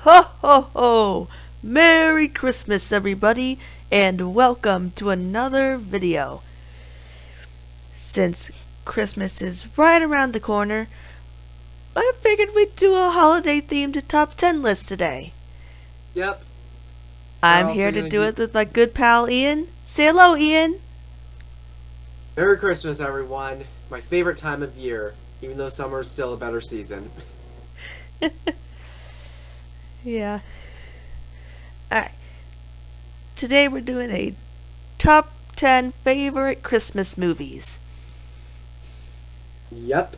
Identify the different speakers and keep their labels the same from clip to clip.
Speaker 1: Ho ho ho! Merry Christmas everybody and welcome to another video. Since Christmas is right around the corner, I figured we'd do a holiday themed top 10 list today.
Speaker 2: Yep.
Speaker 1: I'm here to do it with my good pal Ian. Say hello, Ian.
Speaker 2: Merry Christmas, everyone. My favorite time of year, even though summer is still a better season.
Speaker 1: Yeah. Alright. Today we're doing a top 10 favorite Christmas movies.
Speaker 2: Yep.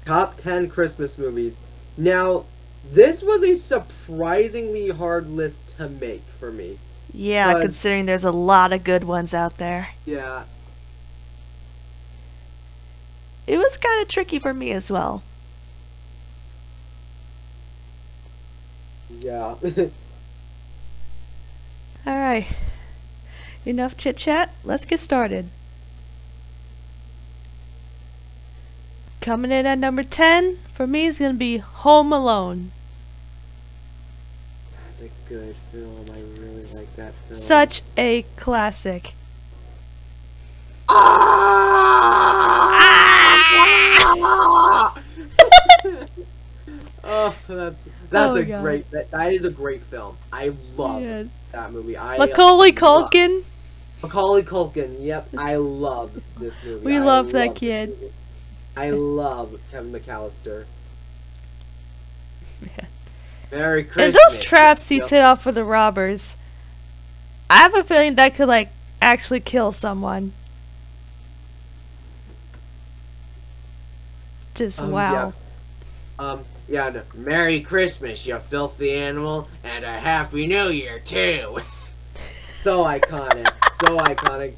Speaker 2: Top 10 Christmas movies. Now, this was a surprisingly hard list to make for me.
Speaker 1: Yeah, considering there's a lot of good ones out there.
Speaker 2: Yeah.
Speaker 1: It was kind of tricky for me as well.
Speaker 2: Yeah.
Speaker 1: Alright. Enough chit chat. Let's get started. Coming in at number 10 for me is going to be Home Alone.
Speaker 2: That's a good film. I really like that film.
Speaker 1: Such a classic.
Speaker 2: Oh, that's a
Speaker 1: God.
Speaker 2: great. That is a great film. I love that movie.
Speaker 1: Macaulay Culkin.
Speaker 2: Macaulay Culkin. Yep, I love this movie.
Speaker 1: We love that kid.
Speaker 2: I love Kevin McAllister. Merry Christmas.
Speaker 1: And those traps he set off for the robbers. I have a feeling that could actually kill someone. Just wow.
Speaker 2: Yeah. No. Merry Christmas, you filthy animal, and a Happy New Year too. So iconic. So iconic.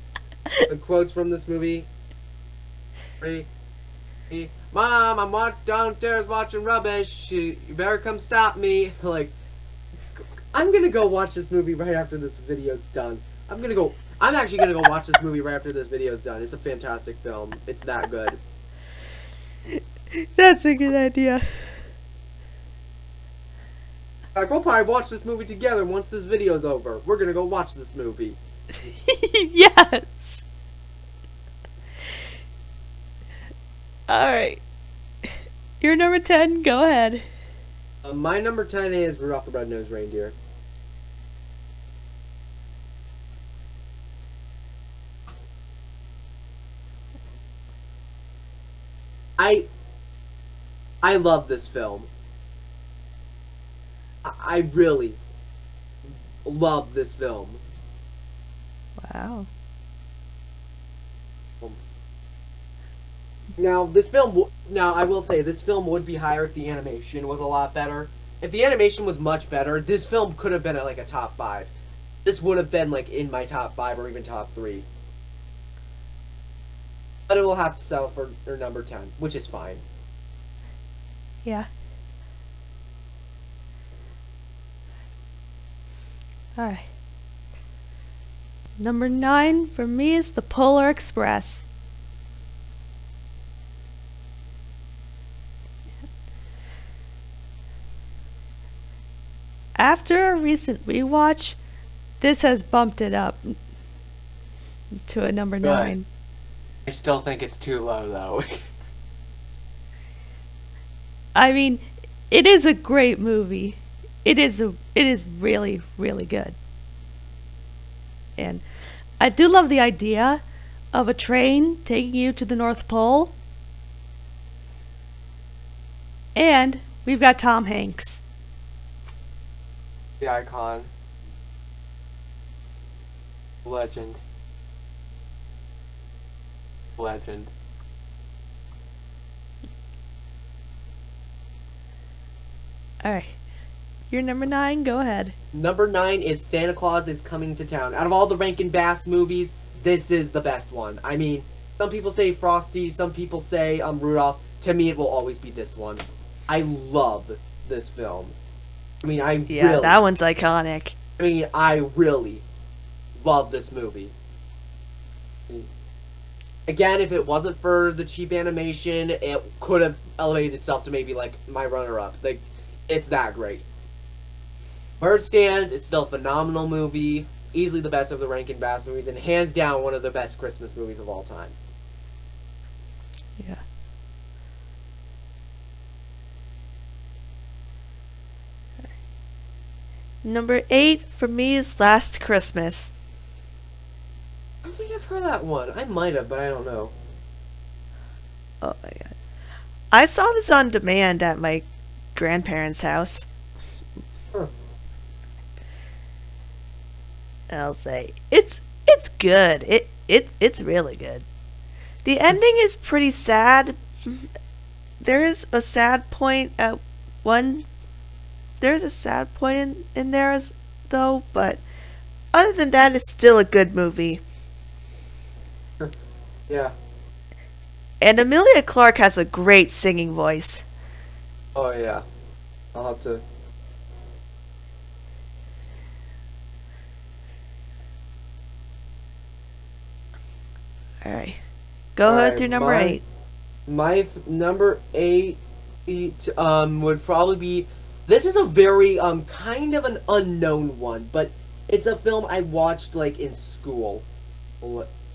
Speaker 2: The quotes from this movie. Mom, I'm downstairs watching rubbish. You better come stop me. Like, I'm gonna go watch this movie right after this video's done. I'm actually gonna go watch this movie right after this video's done. It's a fantastic film. It's that good.
Speaker 1: That's a good idea.
Speaker 2: Like, we'll probably watch this movie together once this video's over. We're gonna go watch this movie.
Speaker 1: Yes. Alright. Your number 10, go ahead.
Speaker 2: My number 10 is Rudolph the Red-Nosed Reindeer. I love this film. I really love this film.
Speaker 1: Wow.
Speaker 2: Now, I will say, this film would be higher if the animation was a lot better. If the animation was much better, this film could have been at, a top 5. This would have been, in my top 5 or even top 3. But it will have to settle for number 10, which is fine.
Speaker 1: Yeah. Alright. Number 9 for me is The Polar Express. After a recent rewatch, this has bumped it up to a number 9.
Speaker 2: I still think it's too low, though.
Speaker 1: I mean, it is a great movie. It is really, really good. And I do love the idea of a train taking you to the North Pole. And we've got Tom Hanks.
Speaker 2: The icon. Legend. Legend.
Speaker 1: Alright. Your number 9, go ahead.
Speaker 2: Number 9 is Santa Claus is Coming to Town. Out of all the Rankin Bass movies, this is the best one. I mean, some people say Frosty, some people say Rudolph. To me, it will always be this one. I love this film. I mean,
Speaker 1: that one's iconic.
Speaker 2: I mean, I really love this movie. Again, if it wasn't for the cheap animation, it could have elevated itself to maybe, my runner-up. It's that great. where it stands, it's still a phenomenal movie. Easily the best of the Rankin Bass movies, and hands down one of the best Christmas movies of all time.
Speaker 1: Yeah. Number 8 for me is Last Christmas.
Speaker 2: I think I've heard that one. I might have, but I don't know.
Speaker 1: Oh my god. I saw this on demand at my grandparents' house.
Speaker 2: Huh.
Speaker 1: And I'll say it's good. It's really good. The ending is pretty sad. There is a sad point at one. There's a sad point in there though, but other than that, it's still a good movie.
Speaker 2: Yeah.
Speaker 1: And Emilia Clarke has a great singing voice.
Speaker 2: Oh yeah. I'll have to.
Speaker 1: Alright. Go ahead through number 8.
Speaker 2: My number 8 would probably be. This is a very kind of an unknown one, but it's a film I watched like in school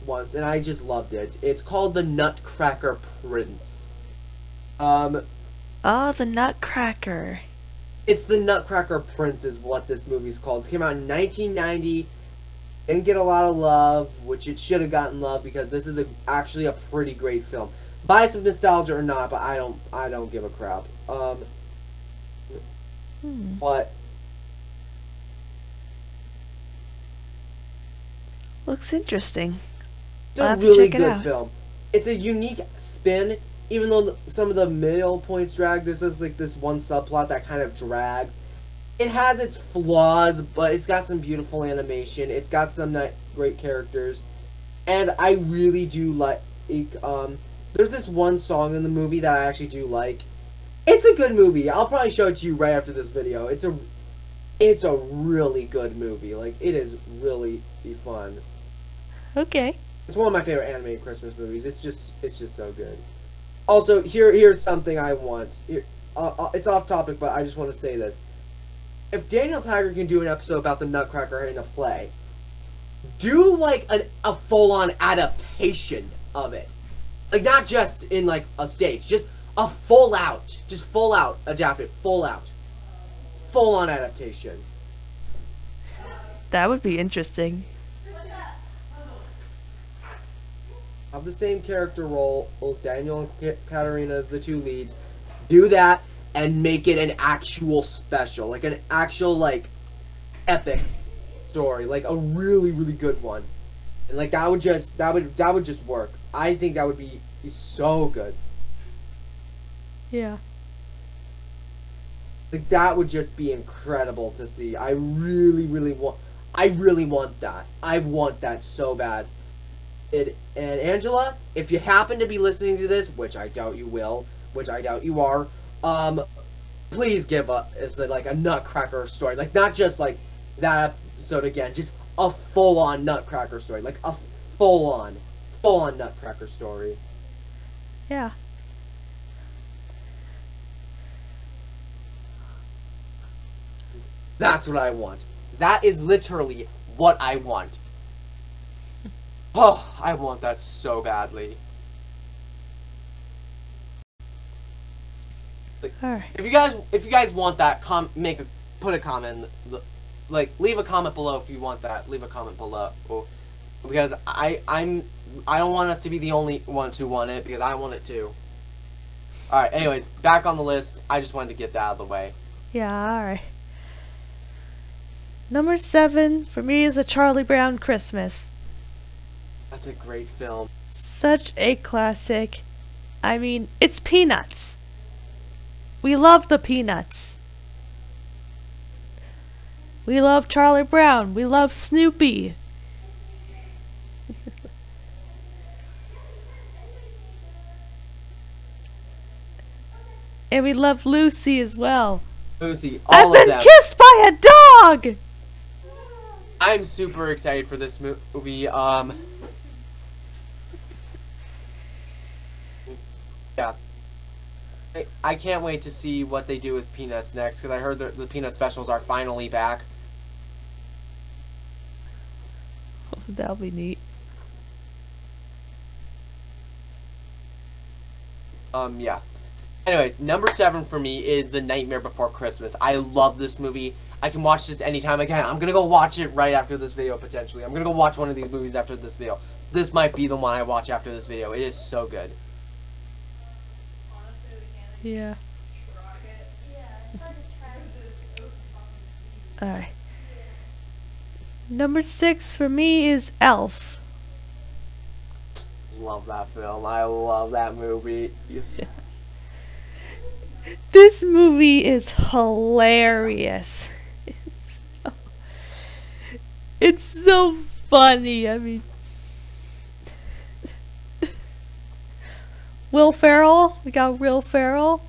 Speaker 2: once, and I just loved it. It's called The Nutcracker Prince.
Speaker 1: Oh, The Nutcracker.
Speaker 2: It's The Nutcracker Prince is what this movie's called. It came out in 1990. Didn't get a lot of love, which it should have gotten love because this is actually a pretty great film. Bias of nostalgia or not, but I don't give a crap. What?
Speaker 1: Looks interesting.
Speaker 2: It's a really good film. It's a unique spin, even though some of the middle points drag. There's just like this one subplot that kind of drags. It has its flaws, but it's got some beautiful animation. It's got some great characters, and I really do like. There's this one song in the movie that I actually do like. It's a good movie. I'll probably show it to you right after this video. It's a really good movie. Like, it is really fun.
Speaker 1: Okay.
Speaker 2: It's one of my favorite animated Christmas movies. It's just so good. Also, here's something I want. It's off topic, but I just want to say this. If Daniel Tiger can do an episode about the Nutcracker in a play, do like a full-on adaptation of it. Like, not just in like a stage, just a full out adapted, full on adaptation.
Speaker 1: That would be interesting.
Speaker 2: Of the same character roles, Daniel and Katarina as the two leads. Do that and make it an actual special, like an actual like epic story, like a really good one. And like that would just work. I think that would be so good.
Speaker 1: Yeah.
Speaker 2: Like that would just be incredible to see. I really want that. I want that so bad. And Angela, if you happen to be listening to this, which I doubt you will, which I doubt you are, please give us like a Nutcracker story. Like not just like that episode again, just a full-on Nutcracker story. Like a full-on Nutcracker story.
Speaker 1: Yeah.
Speaker 2: That's what I want. That is literally what I want. Oh, I want that so badly. Like,
Speaker 1: Alright.
Speaker 2: if you guys want that, put a comment. Like, leave a comment below if you want that. Leave a comment below, because I don't want us to be the only ones who want it, because I want it too. All right. Anyways, back on the list. I just wanted to get that out of the way.
Speaker 1: Yeah. Alright. Number 7 for me is A Charlie Brown Christmas.
Speaker 2: That's a great film.
Speaker 1: Such a classic. I mean, it's Peanuts. We love the Peanuts. We love Charlie Brown. We love Snoopy. And we love Lucy as well.
Speaker 2: Lucy, all
Speaker 1: I've
Speaker 2: of them.
Speaker 1: been kissed by a dog!
Speaker 2: I'm super excited for this movie. Yeah. I can't wait to see what they do with Peanuts next, because I heard the Peanut specials are finally back.
Speaker 1: That'll be neat.
Speaker 2: Yeah. Anyways, number 7 for me is The Nightmare Before Christmas. I love this movie. I can watch this anytime again. I'm gonna go watch it right after this video, potentially. I'm gonna go watch one of these movies after this video. This might be the one I watch after this video. It is so good.
Speaker 1: Yeah. Alright. Number 6 for me is Elf.
Speaker 2: Love that film. I love that movie.
Speaker 1: This movie is hilarious. It's so funny. I mean, Will Ferrell. We got Will Ferrell.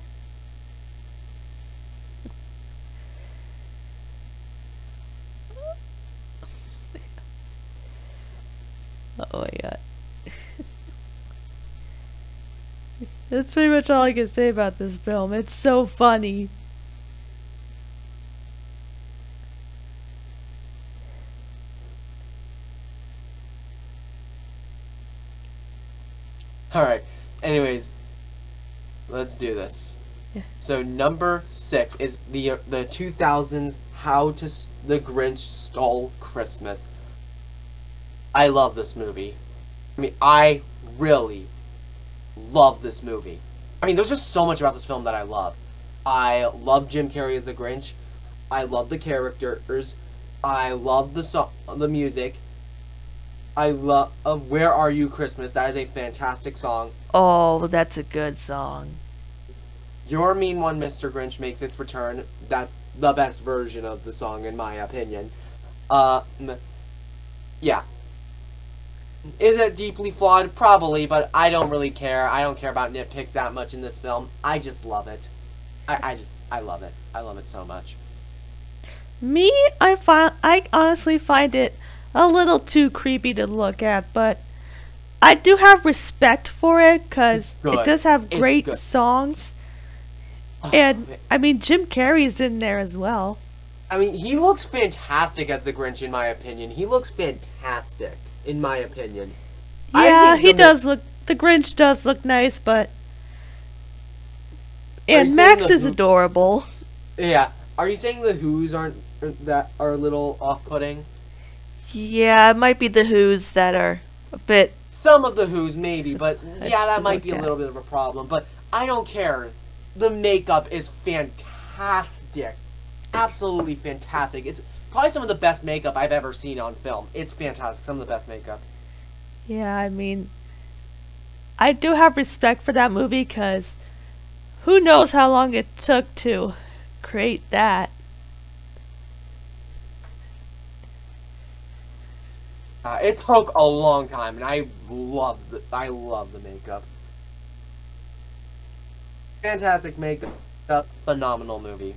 Speaker 1: Oh my god. That's pretty much all I can say about this film. It's so funny.
Speaker 2: Alright, anyways, let's do this.
Speaker 1: Yeah.
Speaker 2: So number 6 is the 2000s The Grinch Stole Christmas. I love this movie. I mean, I really love this movie. I mean, there's just so much about this film that I love. I love Jim Carrey as the Grinch. I love the characters. I love the song, the music. I love Where Are You Christmas. That is a fantastic song.
Speaker 1: Oh, that's a good song.
Speaker 2: Your Mean One, Mr. Grinch makes its return. That's the best version of the song, in my opinion. Yeah. Is it deeply flawed? Probably, but I don't really care. I don't care about nitpicks that much in this film. I just love it. I love it. I love it so much.
Speaker 1: Me, I honestly find it a little too creepy to look at, but I do have respect for it because it does have great songs. And, I mean, Jim Carrey's in there as well.
Speaker 2: I mean, he looks fantastic as the Grinch, in my opinion. He looks fantastic, in my opinion.
Speaker 1: Yeah, he does look... The Grinch does look nice, but... And Max is adorable.
Speaker 2: Yeah. Are you saying the Who's aren't... that are a little off-putting?
Speaker 1: Yeah, it might be the Who's that are a bit...
Speaker 2: Some of the Who's, maybe, but yeah, that might be a little bit of a problem. But I don't care. The makeup is fantastic. Absolutely fantastic. It's probably some of the best makeup I've ever seen on film. It's fantastic. Some of the best makeup.
Speaker 1: Yeah, I mean... I do have respect for that movie because... Who knows how long it took to create that.
Speaker 2: It took a long time, and I love the makeup. Fantastic makeup, phenomenal movie.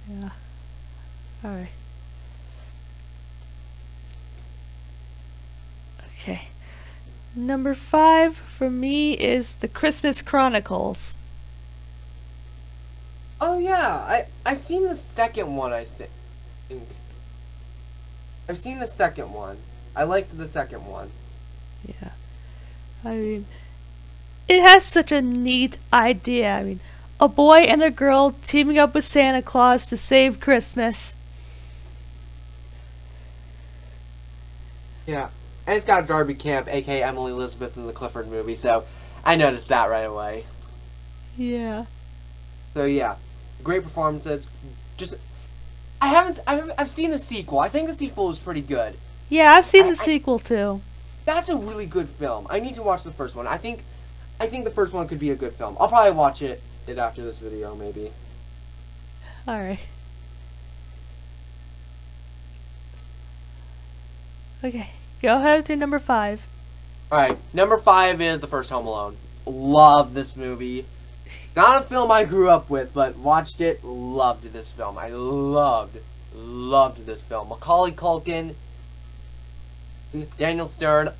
Speaker 1: Yeah. Alright. Okay. Number 5 for me is The Christmas Chronicles.
Speaker 2: Oh yeah, I've seen the second one, I think. I've seen the second one. I liked the second one.
Speaker 1: Yeah. I mean, it has such a neat idea. I mean, a boy and a girl teaming up with Santa Claus to save Christmas.
Speaker 2: Yeah. And it's got Darby Camp, aka Emily Elizabeth in the Clifford movie, so I noticed that right away.
Speaker 1: Yeah.
Speaker 2: So yeah. Great performances. Just I've seen the sequel. I think the sequel was pretty good.
Speaker 1: Yeah, I've seen the sequel too.
Speaker 2: That's a really good film. I need to watch the first one. I think the first one could be a good film. I'll probably watch it after this video, maybe.
Speaker 1: Alright. Okay, go ahead with your number 5.
Speaker 2: Alright, number 5 is The First Home Alone. Love this movie. Not a film I grew up with, but watched it, loved this film. I loved this film. Macaulay Culkin, Daniel Stern,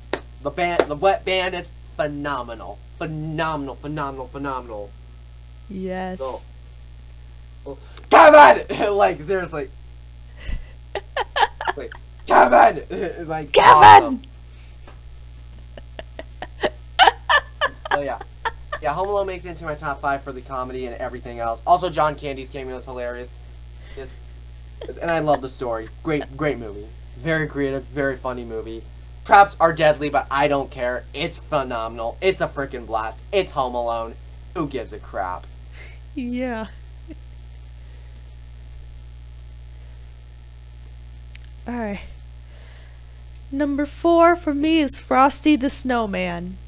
Speaker 2: the Wet Bandits, phenomenal. Phenomenal.
Speaker 1: Yes.
Speaker 2: Kevin! Like, seriously. Like, Kevin! Like,
Speaker 1: Kevin!
Speaker 2: awesome. So, yeah. Yeah, Home Alone makes it into my top 5 for the comedy and everything else. Also, John Candy's cameo is hilarious. And I love the story. Great movie. Very creative, very funny movie. Traps are deadly, but I don't care. It's phenomenal. It's a freaking blast. It's Home Alone. Who gives a crap?
Speaker 1: Yeah. Alright. Number 4 for me is Frosty the Snowman.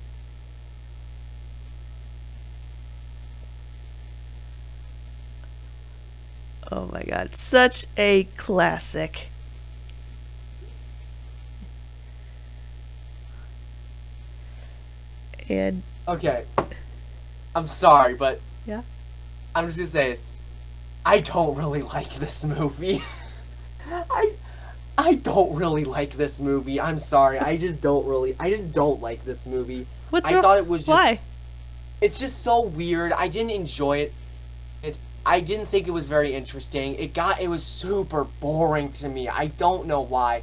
Speaker 1: Oh my god, such a classic. And
Speaker 2: Okay. I'm sorry, but
Speaker 1: yeah.
Speaker 2: I'm just gonna say this. I don't really like this movie. I don't really like this movie. I'm sorry. I just don't like this movie.
Speaker 1: What's
Speaker 2: I
Speaker 1: wrong?
Speaker 2: thought it was just
Speaker 1: Why?
Speaker 2: It's just so weird. I didn't enjoy it. I didn't think it was very interesting. It was super boring to me. I don't know why.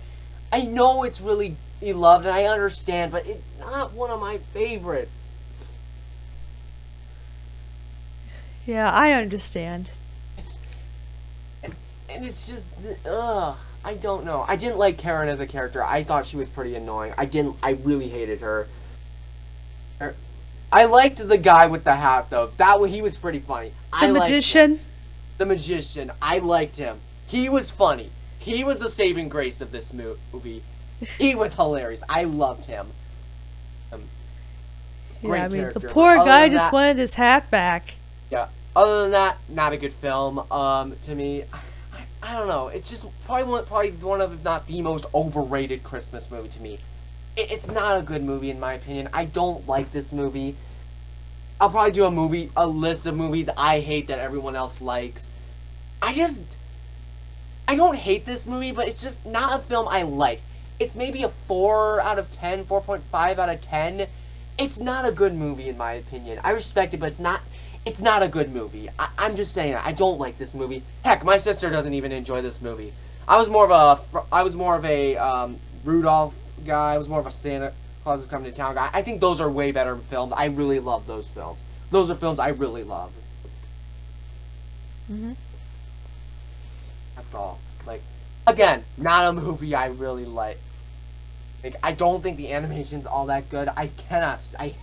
Speaker 2: I know it's really beloved and I understand, but it's not one of my favorites.
Speaker 1: Yeah, I understand.
Speaker 2: It's just, ugh. I don't know. I didn't like Karen as a character. I thought she was pretty annoying. I really hated her. I liked the guy with the hat, though. He was pretty funny.
Speaker 1: The magician?
Speaker 2: The magician. I liked him. He was funny. He was the saving grace of this movie. He was hilarious. I loved him. Great
Speaker 1: Yeah, I mean,
Speaker 2: character.
Speaker 1: the poor guy just
Speaker 2: that,
Speaker 1: wanted his hat back.
Speaker 2: Yeah. Other than that, not a good film. To me, I don't know. It's just probably one of, if not the most overrated Christmas movie to me. It's not a good movie in my opinion. I don't like this movie. I'll probably do a list of movies I hate that everyone else likes. I don't hate this movie, but it's just not a film I like. It's maybe a 4 out of 10, 4.5 out of 10. It's not a good movie in my opinion. I respect it, but it's not a good movie. I'm just saying that. I don't like this movie. Heck, my sister doesn't even enjoy this movie. I was more of a Rudolph guy. I was more of a Santa Claus is Coming to Town guy. I think those are way better films. I really love those films. Those are films I really love. That's all. Like, again, not a movie I really like. Like, I don't think the animation's all that good. I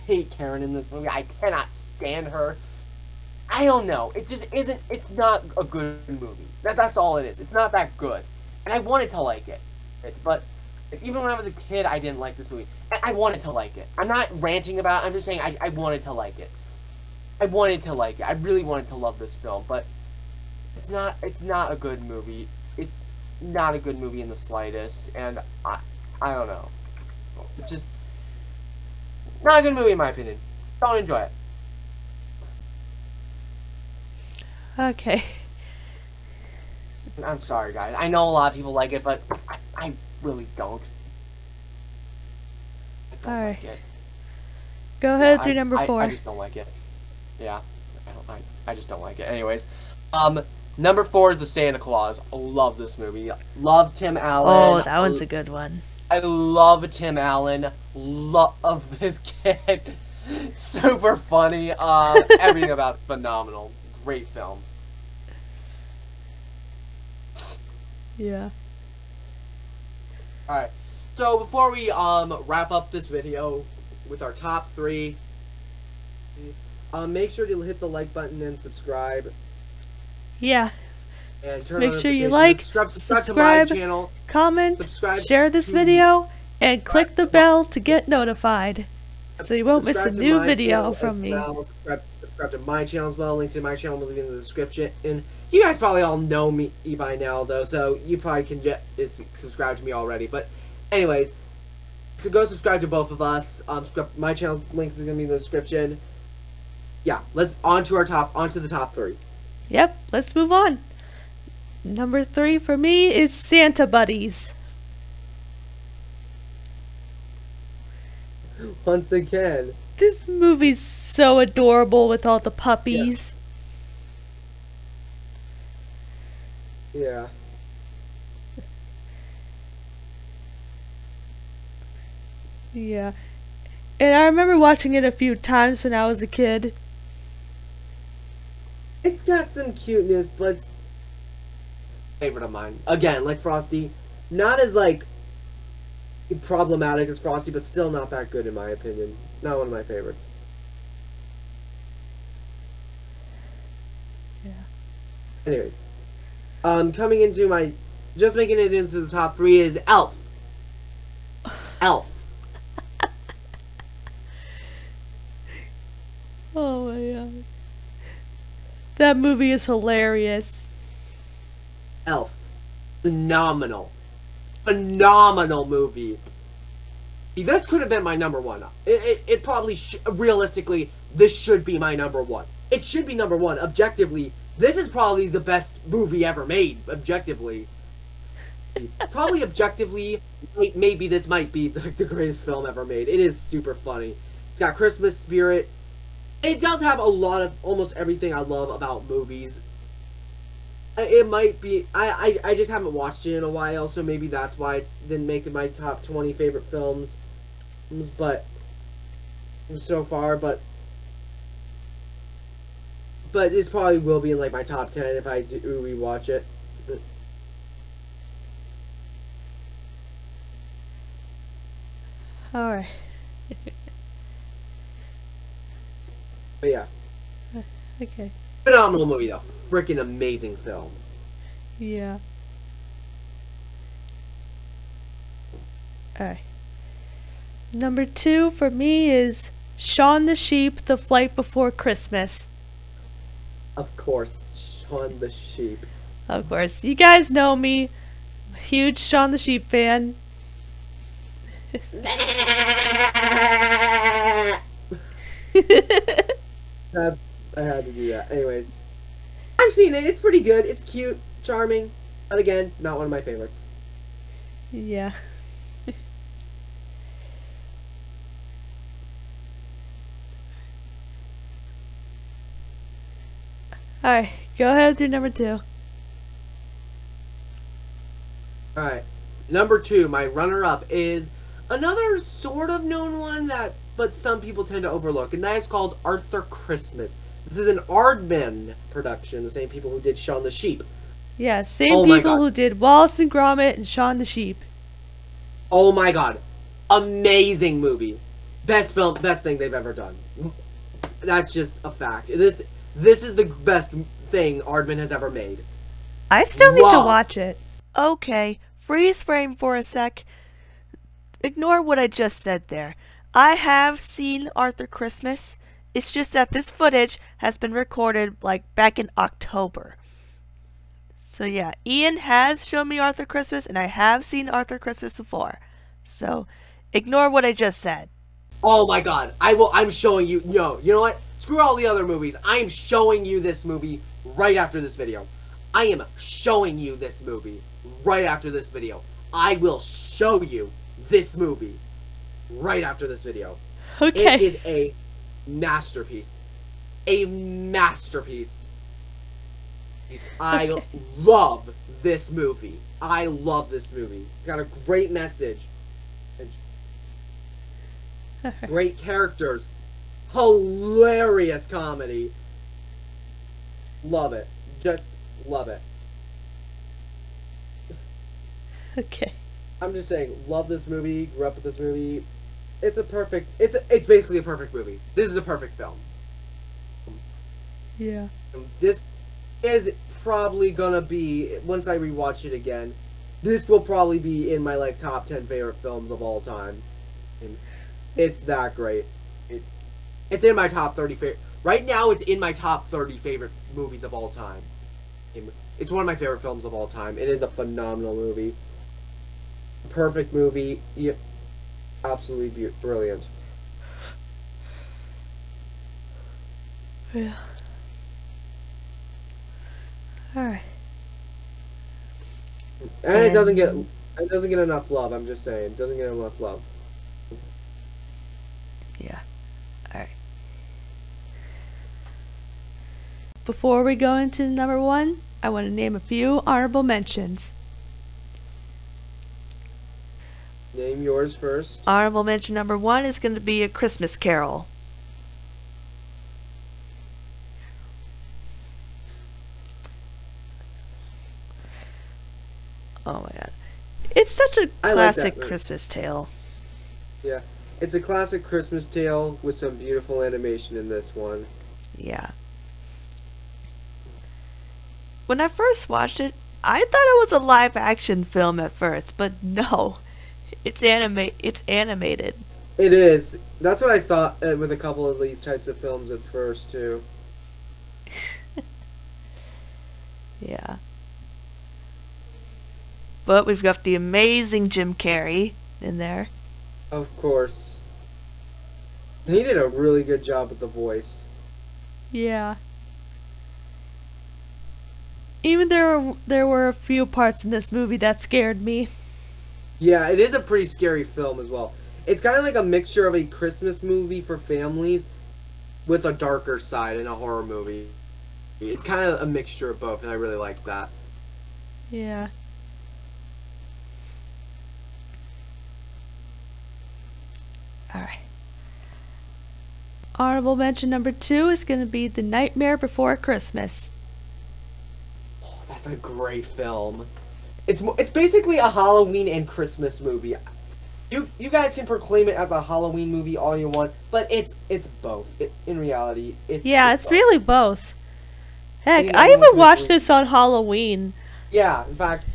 Speaker 2: hate Karen in this movie. I cannot stand her. I don't know. It just isn't. It's not a good movie. That's all it is. It's not that good. And I wanted to like it. But even when I was a kid, I didn't like this movie. I wanted to like it. I'm not ranting about it. I'm just saying I wanted to like it. I wanted to like it. I really wanted to love this film. But it's not a good movie. It's not a good movie in the slightest. And I don't know. It's just not a good movie in my opinion. Don't enjoy it.
Speaker 1: Okay.
Speaker 2: I'm sorry, guys. I know a lot of people like it, but I really don't. I don't
Speaker 1: Alright.
Speaker 2: like it.
Speaker 1: Go ahead through number 4.
Speaker 2: I just don't like it. Yeah. I just don't like it. Anyways. Number 4 is The Santa Claus. I love this movie. Love Tim Allen.
Speaker 1: Oh, that one's a good one.
Speaker 2: I love Tim Allen. Love this kid. Super funny. Everything about it, phenomenal. Great film.
Speaker 1: Yeah.
Speaker 2: Alright. So before we wrap up this video with our top 3, make sure to hit the like button and subscribe.
Speaker 1: Yeah.
Speaker 2: And turn
Speaker 1: Make
Speaker 2: on
Speaker 1: sure you
Speaker 2: notifications.
Speaker 1: like,
Speaker 2: subscribe to my channel.
Speaker 1: comment,
Speaker 2: Subscribe
Speaker 1: share this video, and click the bell to get notified, so you won't miss a
Speaker 2: Subscribe to
Speaker 1: new
Speaker 2: my
Speaker 1: video
Speaker 2: channel
Speaker 1: from
Speaker 2: as
Speaker 1: me.
Speaker 2: well. Subscribe to my channel as well. Link to my channel will be in the description. And you guys probably all know me by now, though, so you probably can just subscribe to me already. But anyways, so go subscribe to both of us. My channel's link is gonna be in the description. Yeah, let's onto the top 3.
Speaker 1: Yep, let's move on. Number 3 for me is Santa Buddies.
Speaker 2: Once again.
Speaker 1: This movie's so adorable with all the puppies.
Speaker 2: Yeah.
Speaker 1: Yeah. And I remember watching it a few times when I was a kid.
Speaker 2: It's got some cuteness, but it's favorite of mine. Again, like Frosty, not as like problematic as Frosty, but still not that good in my opinion. Not one of my favorites.
Speaker 1: Yeah.
Speaker 2: Anyways, coming into my, just making it into the top three is Elf. Elf.
Speaker 1: Oh my god. That movie is hilarious.
Speaker 2: Elf. Phenomenal. Phenomenal movie. This could have been my number one. It probably, realistically, this should be my number one. It should be number one. Objectively, this is probably the best movie ever made. Objectively. Probably objectively, maybe this might be the greatest film ever made. It is super funny. It's got Christmas spirit. It does have a lot of almost everything I love about movies. It might be, I just haven't watched it in a while, so maybe that's why it didn't make it my top 20 favorite films. But so far, but this probably will be in like my top 10 if I do rewatch it.
Speaker 1: Alright.
Speaker 2: But yeah,
Speaker 1: Okay.
Speaker 2: phenomenal movie though. Freaking amazing film.
Speaker 1: Yeah. Alright. Number 2 for me is Shaun the Sheep, The Flight Before Christmas.
Speaker 2: Of course, Shaun the Sheep.
Speaker 1: Of course. You guys know me. Huge Shaun the Sheep fan.
Speaker 2: I had to do that. Anyways, I've seen it. It's pretty good. It's cute, charming, but again, not one of my favorites.
Speaker 1: Yeah. Alright, go ahead through number 2.
Speaker 2: Alright, number 2, my runner-up is another sort of known one but some people tend to overlook, and that is called Arthur Christmas. This is an Aardman production, the same people who did Shaun the Sheep.
Speaker 1: Yeah, same
Speaker 2: Oh my
Speaker 1: people
Speaker 2: God.
Speaker 1: who did Wallace and Gromit and Shaun the Sheep.
Speaker 2: Oh my god. Amazing movie. Best film, best thing they've ever done. That's just a fact. This is the best thing Aardman has ever made.
Speaker 1: I still need to
Speaker 2: Love.
Speaker 1: watch it. Okay, freeze frame for a sec. Ignore what I just said there. I have seen Arthur Christmas. It's just that this footage has been recorded like back in October. So yeah, Ian has shown me Arthur Christmas and I have seen Arthur Christmas before. So ignore what I just said.
Speaker 2: Oh my god. I'm showing you. No, you know what? Screw all the other movies. I am showing you this movie right after this video. I am showing you this movie right after this video. I will show you this movie right after this video.
Speaker 1: Okay.
Speaker 2: It is a masterpiece. A masterpiece. I love this movie. I love this movie. It's got a great message. Great characters. Hilarious comedy. Love it. Just love it.
Speaker 1: Okay.
Speaker 2: I'm just saying, love this movie, grew up with this movie. It's basically a perfect movie. This is a perfect film.
Speaker 1: Yeah.
Speaker 2: This is probably gonna be, once I rewatch it again, this will probably be in my like top 10 favorite films of all time. And it's that great. It's in my top 30 favorite. Right now, it's in my top 30 favorite movies of all time. It's one of my favorite films of all time. It is a phenomenal movie. Perfect movie. Yeah, absolutely brilliant.
Speaker 1: Yeah. Alright.
Speaker 2: And it doesn't get enough love. I'm just saying, it doesn't get enough love.
Speaker 1: Yeah. Alright. Before we go into number 1, I want to name a few honorable mentions.
Speaker 2: Name yours first.
Speaker 1: Honorable mention number 1 is going to be A Christmas Carol. Oh my god. It's such a classic Christmas tale.
Speaker 2: Yeah. It's a classic Christmas tale with some beautiful animation in this one.
Speaker 1: Yeah. When I first watched it, I thought it was a live action film at first, but no. It's animated.
Speaker 2: It is. That's what I thought with a couple of these types of films at first, too.
Speaker 1: Yeah. But we've got the amazing Jim Carrey in there.
Speaker 2: Of course. And he did a really good job with the voice.
Speaker 1: Yeah. Even there were a few parts in this movie that scared me.
Speaker 2: Yeah, it is a pretty scary film as well. It's kind of like a mixture of a Christmas movie for families with a darker side and a horror movie. It's kind of a mixture of both, and I really like that.
Speaker 1: Yeah. Alright. Honorable mention number 2 is going to be The Nightmare Before Christmas.
Speaker 2: Oh, that's a great film. It's basically a Halloween and Christmas movie. You guys can proclaim it as a Halloween movie all you want, but it's both. In reality, it's
Speaker 1: both. Really both. Heck,
Speaker 2: I
Speaker 1: I even watched this on Halloween.
Speaker 2: Yeah, in fact,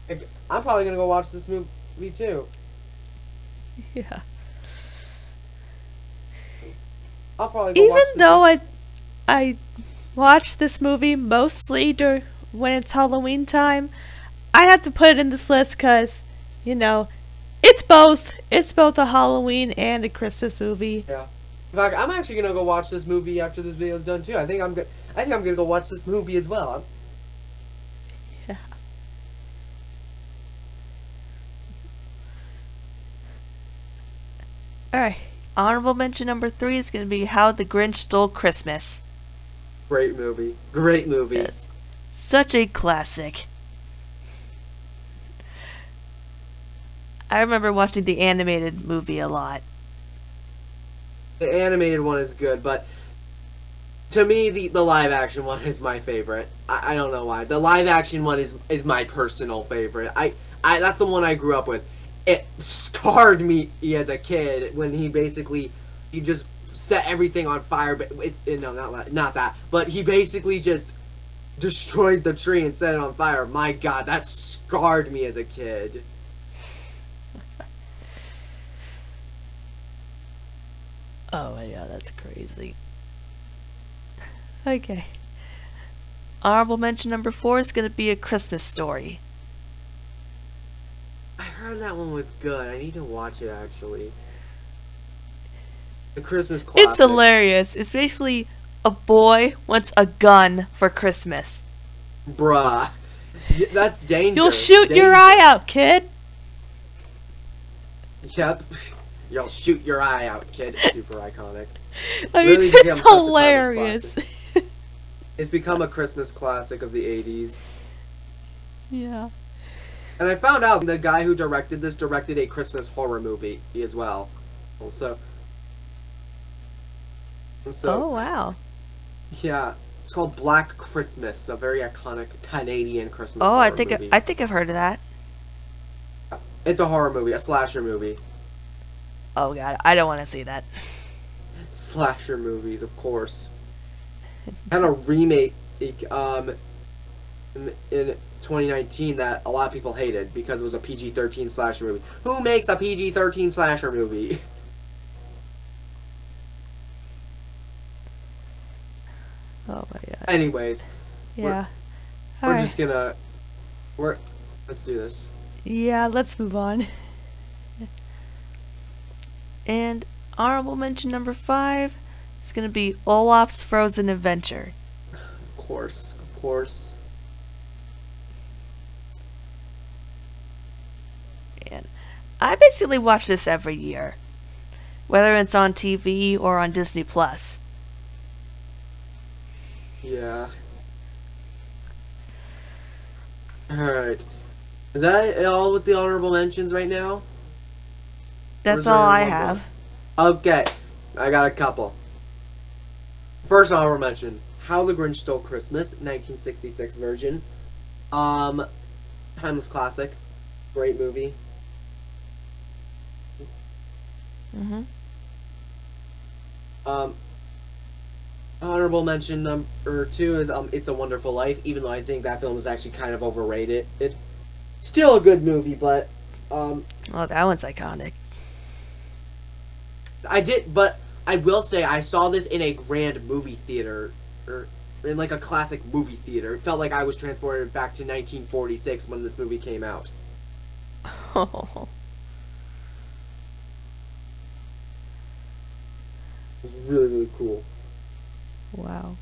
Speaker 2: I'm probably gonna go watch this movie too.
Speaker 1: Yeah.
Speaker 2: I'll probably go
Speaker 1: even though I watch this movie mostly when it's Halloween time, I have to put it in this list because, you know, it's both a Halloween and a Christmas movie.
Speaker 2: Yeah. In fact, I'm actually gonna go watch this movie after this video is done too. I think I'm gonna go watch this movie as well.
Speaker 1: Yeah. Alright. Honorable mention number 3 is gonna be How the Grinch Stole Christmas.
Speaker 2: Great movie. Great movie.
Speaker 1: Yes. Such a classic. I remember watching the animated movie a lot.
Speaker 2: The animated one is good, but to me, the live action one is my favorite. I don't know why. The live action one is my personal favorite. I that's the one I grew up with. It scarred me as a kid when he just set everything on fire. But not that. But he basically just destroyed the tree and set it on fire. My God, that scarred me as a kid.
Speaker 1: Oh my god, that's crazy. Okay. Honorable mention number 4 is going to be A Christmas Story.
Speaker 2: I heard that one was good. I need to watch it, actually. The Christmas classic.
Speaker 1: It's hilarious. It's basically a boy wants a gun for Christmas.
Speaker 2: Bruh. That's dangerous.
Speaker 1: You'll shoot your eye out, kid.
Speaker 2: Yep. You'll shoot your eye out, kid. Super iconic.
Speaker 1: I mean, it's hilarious.
Speaker 2: It's become a Christmas classic of the 80s.
Speaker 1: Yeah.
Speaker 2: And I found out the guy who directed this directed a Christmas horror movie as well. Also.
Speaker 1: Oh, wow.
Speaker 2: Yeah. It's called Black Christmas, a very iconic Canadian Christmas horror movie.
Speaker 1: I think I've heard of that.
Speaker 2: It's a horror movie, a slasher movie.
Speaker 1: Oh god, I don't want to see that.
Speaker 2: Slasher movies, of course. And a remake in 2019 that a lot of people hated because it was a PG-13 slasher movie. Who makes a PG-13 slasher movie?
Speaker 1: Oh my god.
Speaker 2: Anyways.
Speaker 1: Yeah.
Speaker 2: We're just gonna... Let's do this.
Speaker 1: Yeah, let's move on. And honorable mention number 5 is going to be Olaf's Frozen Adventure.
Speaker 2: Of course, of course.
Speaker 1: And I basically watch this every year, whether it's on TV or on Disney Plus.
Speaker 2: Yeah. Alright. Is that all with the honorable mentions right now? Or
Speaker 1: That's
Speaker 2: is there
Speaker 1: all I
Speaker 2: one more?
Speaker 1: have.
Speaker 2: Okay. I got a couple. First honorable mention. How the Grinch Stole Christmas, 1966 version. Timeless classic. Great movie.
Speaker 1: Mm-hmm.
Speaker 2: Honorable mention number 2 is It's a Wonderful Life, even though I think that film is actually kind of overrated. It's still a good movie, but
Speaker 1: Oh, that one's iconic.
Speaker 2: but I will say I saw this in a grand movie theater, or in like a classic movie theater. It felt like I was transported back to 1946 when this movie came out.
Speaker 1: Oh.
Speaker 2: It was really, really cool.
Speaker 1: Wow.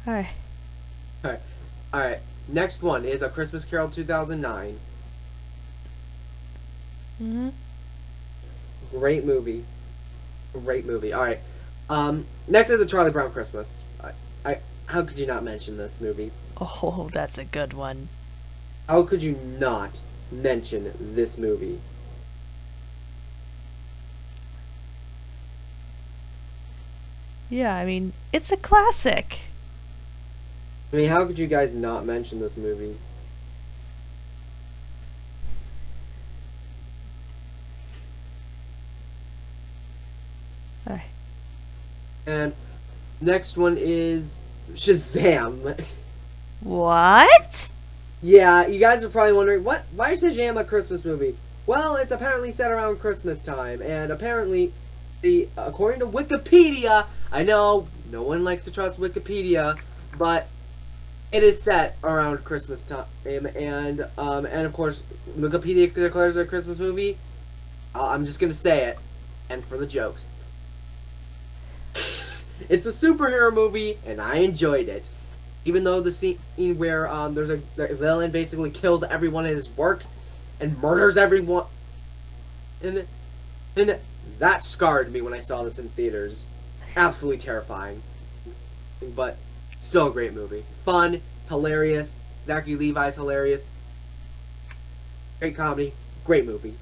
Speaker 1: Alright.
Speaker 2: Alright. Next one is A Christmas Carol 2009.
Speaker 1: Mm-hmm.
Speaker 2: Great movie. Great movie. Alright. Next is A Charlie Brown Christmas. How could you not mention this movie?
Speaker 1: Oh, that's a good one.
Speaker 2: How could you not mention this movie?
Speaker 1: Yeah, I mean, it's a classic.
Speaker 2: I mean, how could you guys not mention this movie?
Speaker 1: Alright.
Speaker 2: And next one is Shazam.
Speaker 1: What?
Speaker 2: Yeah, you guys are probably wondering, why is Shazam a Christmas movie? Well, it's apparently set around Christmas time, and apparently, according to Wikipedia, I know no one likes to trust Wikipedia, but it is set around Christmas time, and of course, Wikipedia declares it a Christmas movie. I'm just gonna say it, and for the jokes. It's a superhero movie, and I enjoyed it. Even though the scene where the villain basically kills everyone in his work and murders everyone, and that scarred me when I saw this in theaters. Absolutely terrifying, but still a great movie. Fun, it's hilarious. Zachary Levi's hilarious. Great comedy, great movie.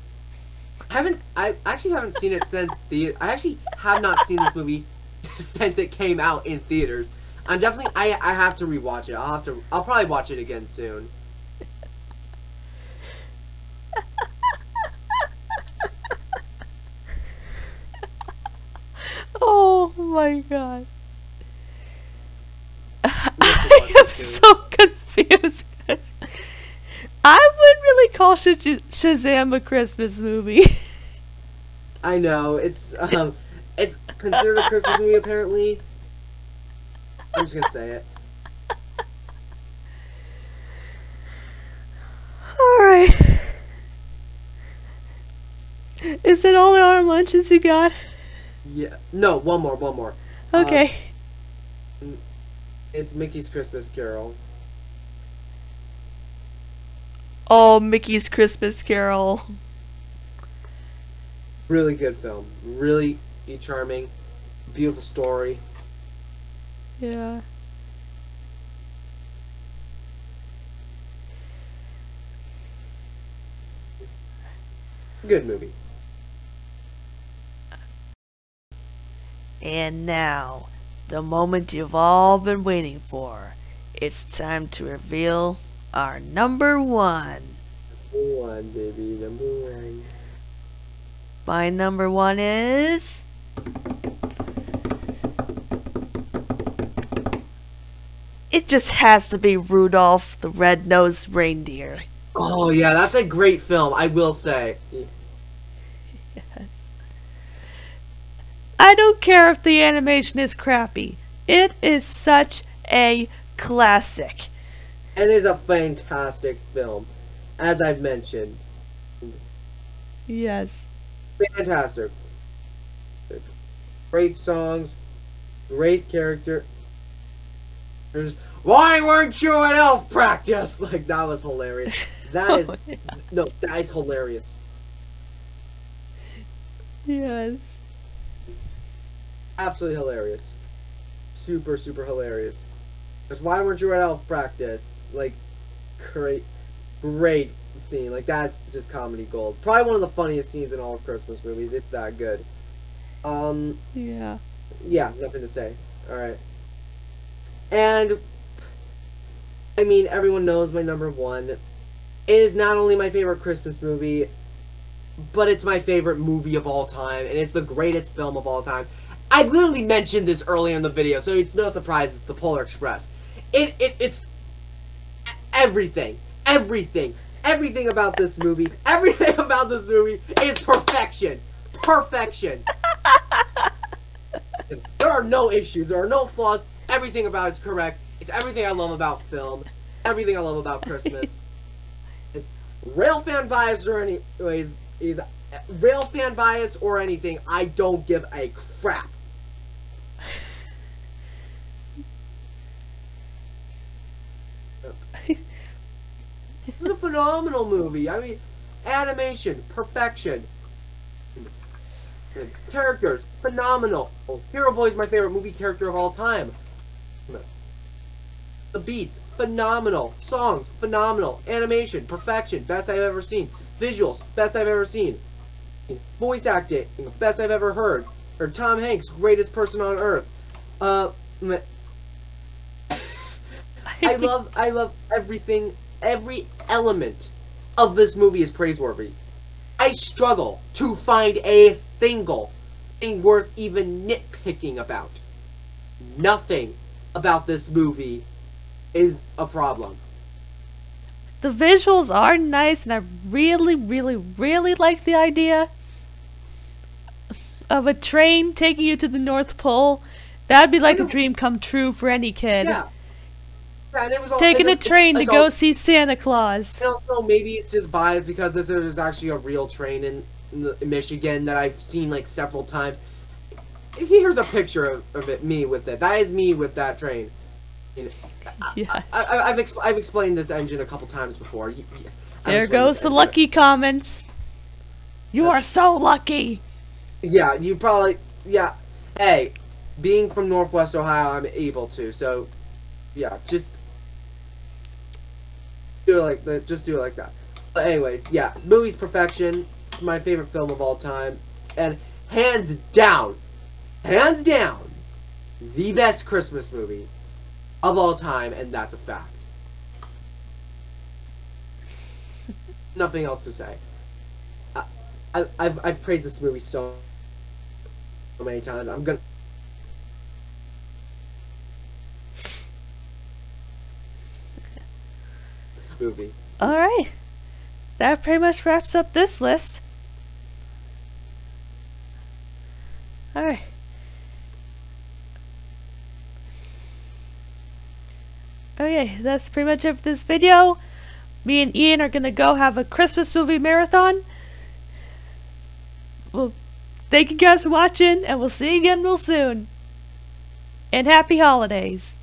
Speaker 2: I actually haven't seen it since I actually have not seen this movie since it came out in theaters. I'm definitely I have to rewatch it. I'll probably watch it again soon.
Speaker 1: Oh my god. I am so confused. I wouldn't really call Shazam a Christmas movie.
Speaker 2: I know it's considered a Christmas movie apparently. I'm just gonna say it.
Speaker 1: Alright. Is that all the honorable mentions you got?
Speaker 2: Yeah. No, one more.
Speaker 1: Okay.
Speaker 2: It's Mickey's Christmas Carol.
Speaker 1: Oh, Mickey's Christmas Carol.
Speaker 2: Really good film. Really charming. Beautiful story.
Speaker 1: Yeah.
Speaker 2: Good movie.
Speaker 1: And now, the moment you've all been waiting for. It's time to reveal our number one.
Speaker 2: Number one, baby. Number one.
Speaker 1: My number one is... It just has to be Rudolph the Red-Nosed Reindeer.
Speaker 2: Oh yeah, that's a great film, I will say.
Speaker 1: Yes. I don't care if the animation is crappy. It is such a classic.
Speaker 2: It is a fantastic film, as I've mentioned.
Speaker 1: Yes.
Speaker 2: Fantastic. Great songs, great character. Why weren't you at elf practice? Like, that was hilarious. That is, no, that is hilarious.
Speaker 1: Yes.
Speaker 2: Absolutely hilarious. Super, super hilarious. Because why weren't you at elf practice? Like, great, great scene. Like, that's just comedy gold. Probably one of the funniest scenes in all of Christmas movies. It's that good.
Speaker 1: Yeah.
Speaker 2: Yeah, nothing to say. Alright. And, I mean, everyone knows my number one. It is not only my favorite Christmas movie, but it's my favorite movie of all time, and it's the greatest film of all time. I literally mentioned this earlier in the video, so it's no surprise it's The Polar Express. It's everything about this movie. Everything about this movie is perfection. Perfection. There are no issues. There are no flaws. Everything about it's correct. It's everything I love about film. Everything I love about Christmas. Is rail fan bias or anyways, is rail fan bias or anything, I don't give a crap. This is a phenomenal movie. I mean, animation, perfection. Characters, phenomenal. Hero Boy is my favorite movie character of all time. The beats, phenomenal. Songs, phenomenal. Animation, perfection, best I've ever seen. Visuals, best I've ever seen. Voice acting, best I've ever heard. Or Tom Hanks, greatest person on earth. I love everything. Every element of this movie is praiseworthy. I struggle to find a single thing worth even nitpicking about. Nothing about this movie is a problem.
Speaker 1: The visuals are nice, and I really, really, really like the idea of a train taking you to the North Pole. That'd be like a dream come true for any kid.
Speaker 2: Yeah. And it was all,
Speaker 1: taking a train to go see Santa Claus.
Speaker 2: And also, maybe it's just biased because this is actually a real train in Michigan that I've seen like several times. Here's a picture of it, me with it. That is me with that train.
Speaker 1: Yes.
Speaker 2: I've explained this engine a couple times before.
Speaker 1: There goes the lucky comments. You are so lucky.
Speaker 2: Yeah, you probably... Yeah. Hey, being from Northwest Ohio, I'm able to. So, yeah, just do it like that. Just do it like that. But anyways, yeah, movie's perfection. It's my favorite film of all time, and hands down, the best Christmas movie of all time, and that's a fact. Nothing else to say. I've praised this movie so many times. I'm gonna. Movie.
Speaker 1: Alright. That pretty much wraps up this list. Alright. Okay, that's pretty much it for this video. Me and Ian are gonna go have a Christmas movie marathon. Well, thank you guys for watching, and we'll see you again real soon. And happy holidays.